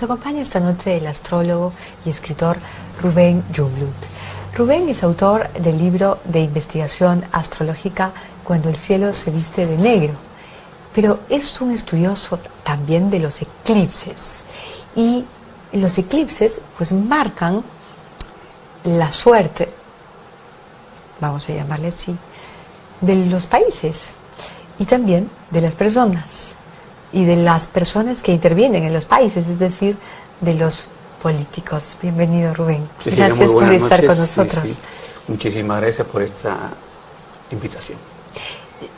Nos acompaña esta noche el astrólogo y escritor Rubén Jungblut. Rubén es autor del libro de investigación astrológica Cuando el cielo se viste de negro, pero es un estudioso también de los eclipses. Y los eclipses pues marcan la suerte, vamos a llamarle así, de los países y también de las personas y de las personas que intervienen en los países, es decir, de los políticos. Bienvenido, Rubén. Sí, gracias por estar con nosotros. Sí. Muchísimas gracias por esta invitación.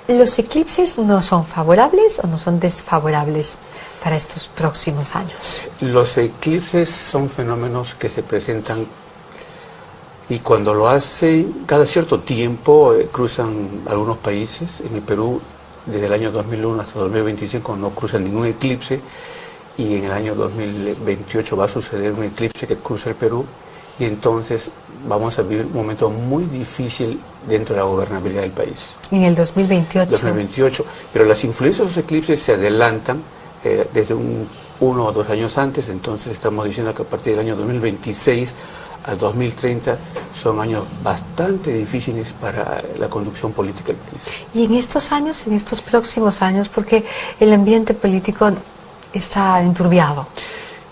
¿Los eclipses no son favorables o no son desfavorables para estos próximos años? Los eclipses son fenómenos que se presentan y cuando lo hacen, cada cierto tiempo cruzan algunos países. En el Perú, desde el año 2001 hasta 2025 no cruzan ningún eclipse, y en el año 2028 va a suceder un eclipse que cruza el Perú, y entonces vamos a vivir un momento muy difícil dentro de la gobernabilidad del país. En el 2028. 2028, pero las influencias de los eclipses se adelantan desde 1 o 2 años antes. Entonces estamos diciendo que a partir del año 2026 al 2030 son años bastante difíciles para la conducción política del país. Y en estos años, en estos próximos años, porque el ambiente político está enturbiado.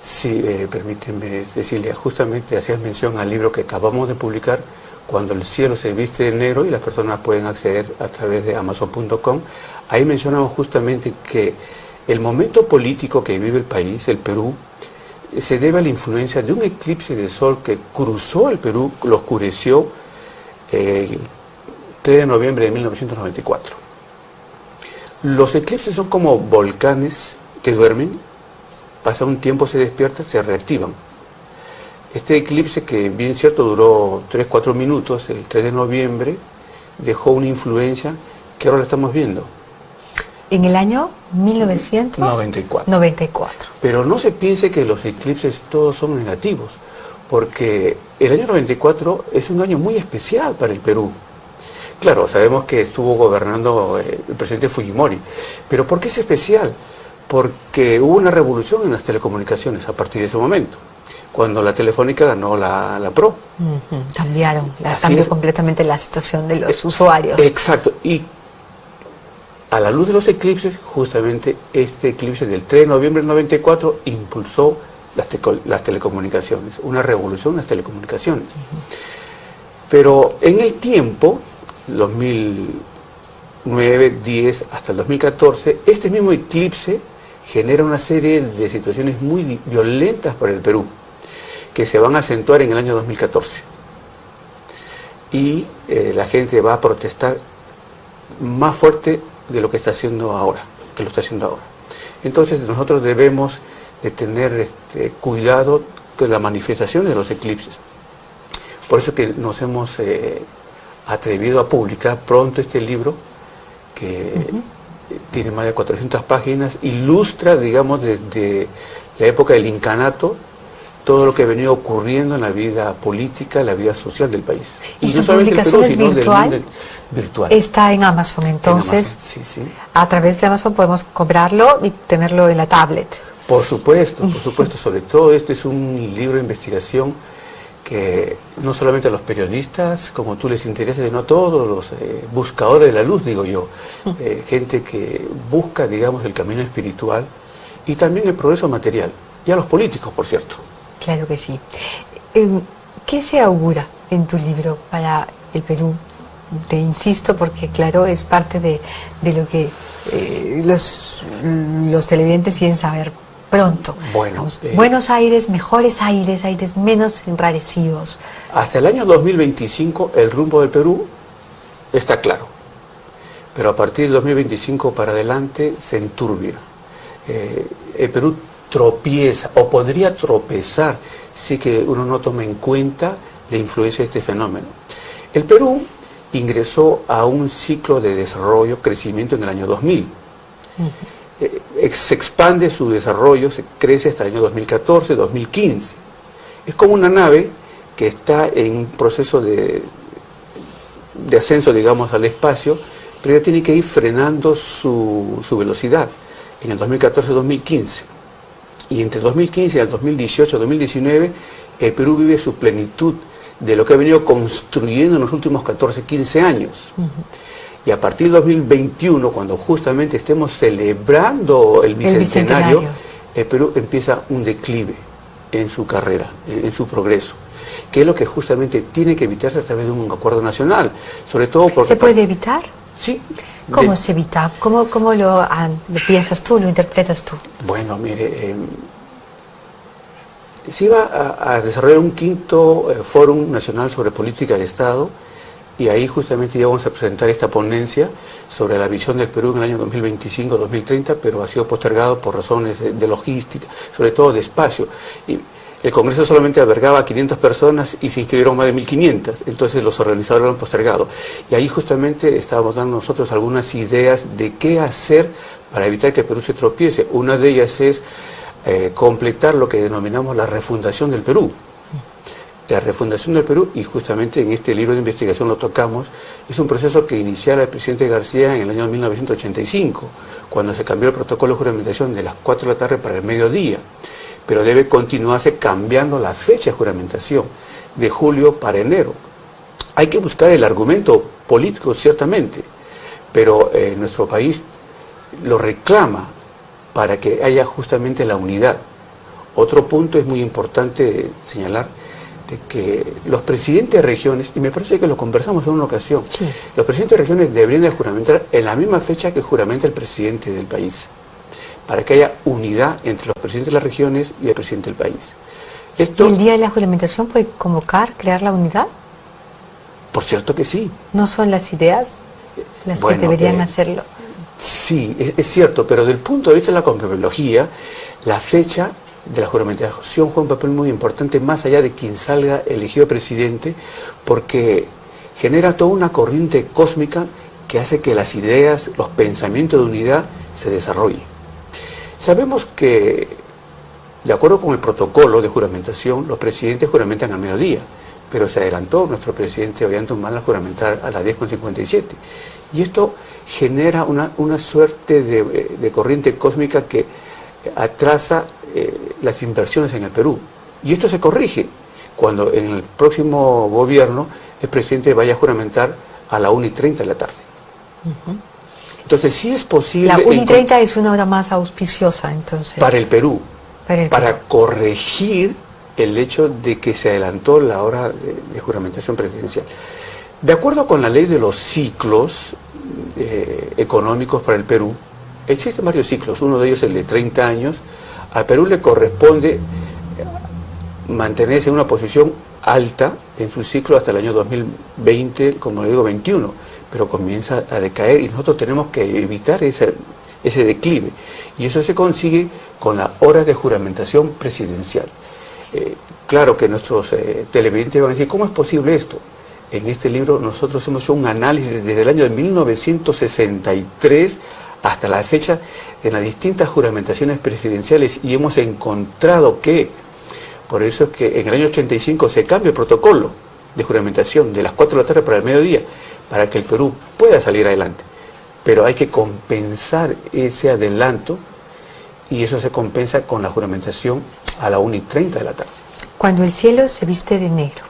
Sí, permíteme, Cecilia, justamente hacías mención al libro que acabamos de publicar, Cuando el cielo se viste de negro, y las personas pueden acceder a través de Amazon.com. Ahí mencionamos justamente que el momento político que vive el país, el Perú, se debe a la influencia de un eclipse de sol que cruzó el Perú, lo oscureció el 3 de noviembre de 1994. Los eclipses son como volcanes que duermen, pasa un tiempo, se despiertan, se reactivan. Este eclipse, que bien cierto duró 3-4 minutos, el 3 de noviembre, dejó una influencia que ahora la estamos viendo. En el año 1994. Pero no se piense que los eclipses todos son negativos, porque el año 94 es un año muy especial para el Perú. Claro, sabemos que estuvo gobernando el presidente Fujimori, pero ¿por qué es especial? Porque hubo una revolución en las telecomunicaciones a partir de ese momento, cuando la Telefónica ganó la PRO. Cambió completamente la situación de los usuarios. Exacto, y a la luz de los eclipses, justamente este eclipse del 3 de noviembre del 94 impulsó las telecomunicaciones, una revolución en las telecomunicaciones. Pero en el tiempo, 2009, 10 hasta el 2014, este mismo eclipse genera una serie de situaciones muy violentas para el Perú, que se van a acentuar en el año 2014. Y la gente va a protestar más fuerte de lo que está haciendo ahora, Entonces nosotros debemos de tener cuidado con la manifestación de los eclipses. Por eso que nos hemos atrevido a publicar pronto este libro, que tiene más de 400 páginas, ilustra, digamos, desde la época del incanato, todo lo que ha venido ocurriendo en la vida política, la vida social del país. Y no solamente del Perú, sino del mundo virtual. Está en Amazon, entonces, en Amazon, sí. A través de Amazon podemos comprarlo y tenerlo en la tablet. Por supuesto, sobre todo este es un libro de investigación que no solamente a los periodistas, como tú, les interesa, sino a todos los buscadores de la luz, digo yo, gente que busca, digamos, el camino espiritual y también el progreso material, y a los políticos, por cierto. Claro que sí. ¿Qué se augura en tu libro para el Perú? Te insisto porque, claro, es parte de lo que los televidentes quieren saber pronto. Bueno, buenos aires, mejores aires, aires menos enrarecidos. Hasta el año 2025 el rumbo del Perú está claro, pero a partir del 2025 para adelante se enturbia. El Perú tropieza, o podría tropezar, si que uno no toma en cuenta la influencia de este fenómeno. El Perú ingresó a un ciclo de desarrollo, crecimiento en el año 2000. Se expande su desarrollo, se crece hasta el año 2014, 2015. Es como una nave que está en un proceso de ascenso, digamos, al espacio, pero ya tiene que ir frenando su velocidad en el 2014-2015. Y entre 2015 y el 2018, 2019, el Perú vive su plenitud de lo que ha venido construyendo en los últimos 14, 15 años. Y a partir del 2021, cuando justamente estemos celebrando el bicentenario, el Perú empieza un declive en su carrera, en su progreso, que es lo que justamente tiene que evitarse a través de un acuerdo nacional, sobre todo porque... ¿Se puede evitar? Sí. ¿Cómo se evita? ¿Cómo lo piensas tú, lo interpretas tú? Bueno, mire, se iba a desarrollar un quinto Fórum Nacional sobre Política de Estado, y ahí justamente íbamos a presentar esta ponencia sobre la visión del Perú en el año 2025-2030, pero ha sido postergado por razones de logística, sobre todo de espacio. Y el Congreso solamente albergaba a 500 personas y se inscribieron más de 1.500, entonces los organizadores lo han postergado. Y ahí justamente estábamos dando nosotros algunas ideas de qué hacer para evitar que el Perú se tropiece. Una de ellas es completar lo que denominamos la refundación del Perú. La refundación del Perú, y justamente en este libro de investigación lo tocamos, es un proceso que iniciara el presidente García en el año 1985, cuando se cambió el protocolo de juramentación de las 4 de la tarde para el mediodía, pero debe continuarse cambiando la fecha de juramentación, de julio para enero. Hay que buscar el argumento político, ciertamente, pero nuestro país lo reclama para que haya justamente la unidad. Otro punto es muy importante señalar, que los presidentes de regiones, y me parece que lo conversamos en una ocasión, sí, los presidentes de regiones deberían de juramentar en la misma fecha que juramenta el presidente del país, para que haya unidad entre los presidentes de las regiones y el presidente del país. Esto, ¿el día de la juramentación puede convocar, crear la unidad? Por cierto que sí. ¿No son las ideas las que deberían hacerlo? Sí, es cierto, pero desde el punto de vista de la conmemorología, la fecha de la juramentación juega un papel muy importante, más allá de quien salga elegido presidente, porque genera toda una corriente cósmica que hace que las ideas, los pensamientos de unidad se desarrollen. Sabemos que, de acuerdo con el protocolo de juramentación, los presidentes juramentan al mediodía, pero se adelantó nuestro presidente Ollanta a juramentar a las 10:57. Y esto genera una suerte de corriente cósmica que atrasa las inversiones en el Perú. Y esto se corrige cuando en el próximo gobierno el presidente vaya a juramentar a la 1:30 de la tarde. Entonces sí es posible... La 1:30 es una hora más auspiciosa, entonces. Para el Perú. Para corregir el hecho de que se adelantó la hora de juramentación presidencial. De acuerdo con la ley de los ciclos económicos para el Perú, existen varios ciclos, uno de ellos el de 30 años. Al Perú le corresponde mantenerse en una posición alta en su ciclo hasta el año 2020, como le digo, 21, pero comienza a decaer y nosotros tenemos que evitar ese declive. Y eso se consigue con las horas de juramentación presidencial. Claro que nuestros televidentes van a decir, ¿cómo es posible esto? En este libro nosotros hemos hecho un análisis desde el año de 1963 hasta la fecha en las distintas juramentaciones presidenciales y hemos encontrado que, por eso es que en el año 85 se cambia el protocolo de juramentación de las 4 de la tarde para el mediodía, para que el Perú pueda salir adelante. Pero hay que compensar ese adelanto y eso se compensa con la juramentación a la 1:30 de la tarde. Cuando el cielo se viste de negro.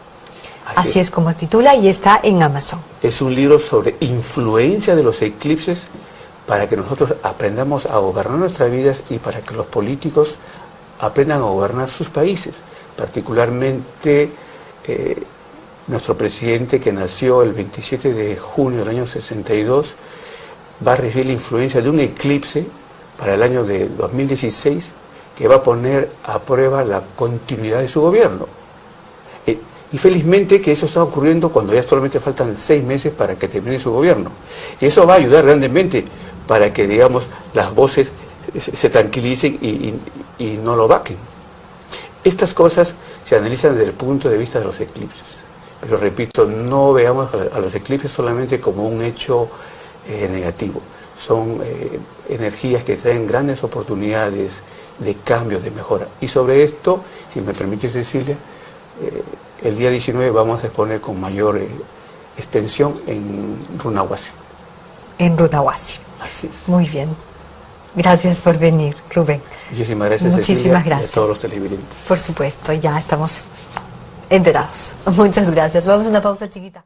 Así es como titula y está en Amazon. Es un libro sobre influencia de los eclipses para que nosotros aprendamos a gobernar nuestras vidas y para que los políticos aprendan a gobernar sus países. Particularmente nuestro presidente, que nació el 27 de junio del año 62, va a recibir la influencia de un eclipse para el año de 2016 que va a poner a prueba la continuidad de su gobierno. Y felizmente que eso está ocurriendo cuando ya solamente faltan 6 meses para que termine su gobierno. Y eso va a ayudar grandemente para que, digamos, las voces se tranquilicen y no lo vaquen. Estas cosas se analizan desde el punto de vista de los eclipses. Pero repito, no veamos a los eclipses solamente como un hecho negativo. Son energías que traen grandes oportunidades de cambio, de mejora. Y sobre esto, si me permite, Cecilia, el día 19 vamos a exponer con mayor extensión en Runahuasi. En Runahuasi. Así es. Muy bien. Gracias por venir, Rubén. Muchísimas gracias, Muchísimas Cecilia, gracias. y a todos los televidentes. Por supuesto, ya estamos enterados. Muchas gracias. Vamos a una pausa chiquita.